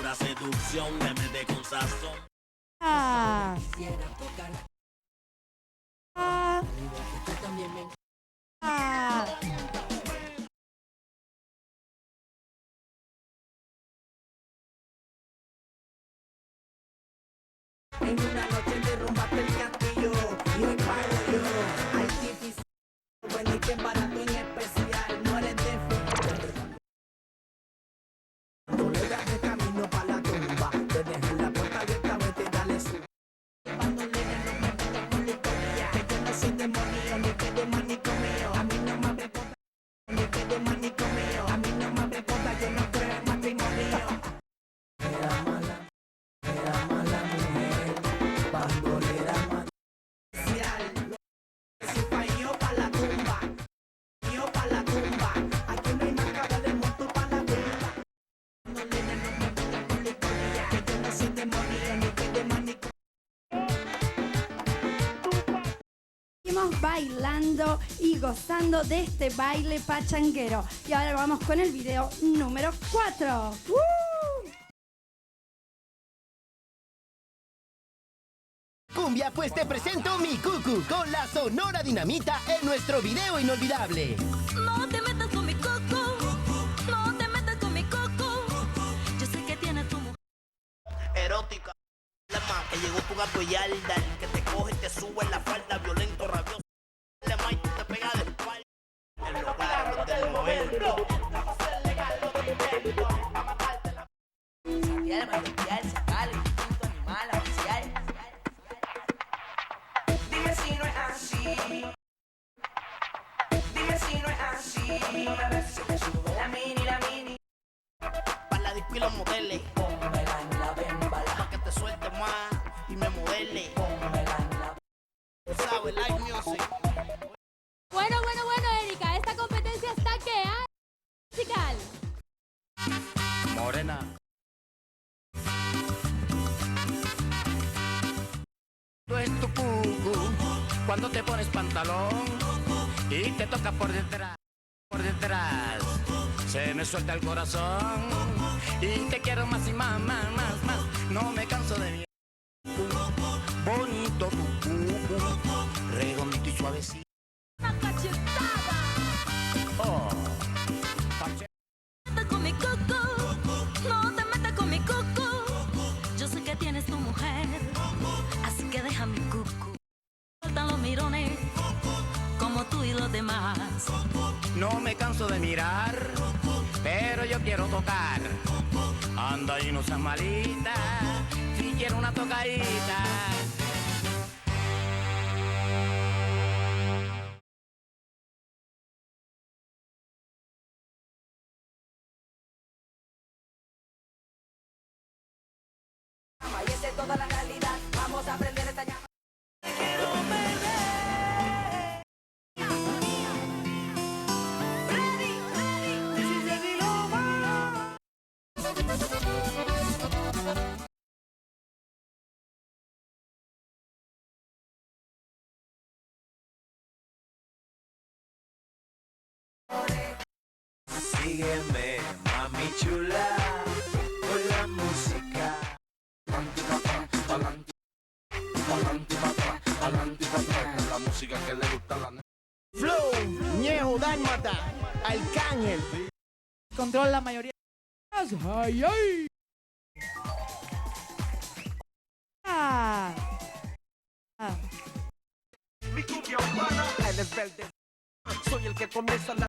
pura seducción, me mete con sazón. Ah. Ah. Ah. En una noche derrumbaste el castillo y hoy pago yo. Artificial, bueno y que barato en especial. No eres de fin. No le das de camino para la tumba. Te dejes la puerta abierta, vete, dale su. Bandolera, no me metas con la historia. Que yo no soy demonio, ni que de manicomio. A mí no me abre poda, ni que de manicomio. A mí no me abre poda, yo no creo en matrimonio. Era mala mujer. Bandolera marcial. Si falló pa' la tumba, yo pa' la tumba. Aquí no hay más cara de muerto pa' la tumba. Bandolera, no me metas con la historia. Que yo no soy demonio, ni que de manicomio. Seguimos bailando y gozando de este baile pachanguero. Y ahora vamos con el video número 4. Cumbia, pues te presento mi cucu con la Sonora Dinamita en nuestro video inolvidable. No te metas con mi coco, no te metas con mi coco. Yo sé que tienes tu mujer Erótica, la más que llegó tu gato y alda, el que te coge y te sube en la falda, violento, rabioso. Le más te pega de espalda. El lugar del momento. Vamos a ser legal, lo que invento. A matarte la. Sacial, manantial, sacal, instinto animal, oficial. Dime si no es así. Dime si no es así. A ver si te sube la mini. Para la disco y los modeles. Pónmela en la bembala. Pa' que te suelte más y me modele. Pónmela en la. Tú sabes, live music. Bueno, Erika, esta competencia está que hay musical. Morena. Tú es tu cucu cuando te pones pantalón y te toca por detrás, se me suelta el corazón y te quiero más y más, no me canso de mi bonito tu cucu, redondito y suavecito. Una cachetada. Oh, No te metas con mi coco, no te metas con mi coco. Yo sé que tienes tu mujer, así que deja mi cucu. Sueltan los mirones, como tú y los demás. no me canso de mirar, pero yo quiero tocar. Anda y no seas malita, si quiero una tocadita. Y esa es toda la realidad. Vamos a aprender esta llama. Quiero beber. Ready. This is the Viloma. Sígueme, mami chula, con la música. La música que le gusta a la Flow, Ñejo Dálmata, Arcángel. Control la mayoría. ¡Ay, ay! Ah. Ah. Mi cumbia urbana. Él es verde. Soy el que comienza la.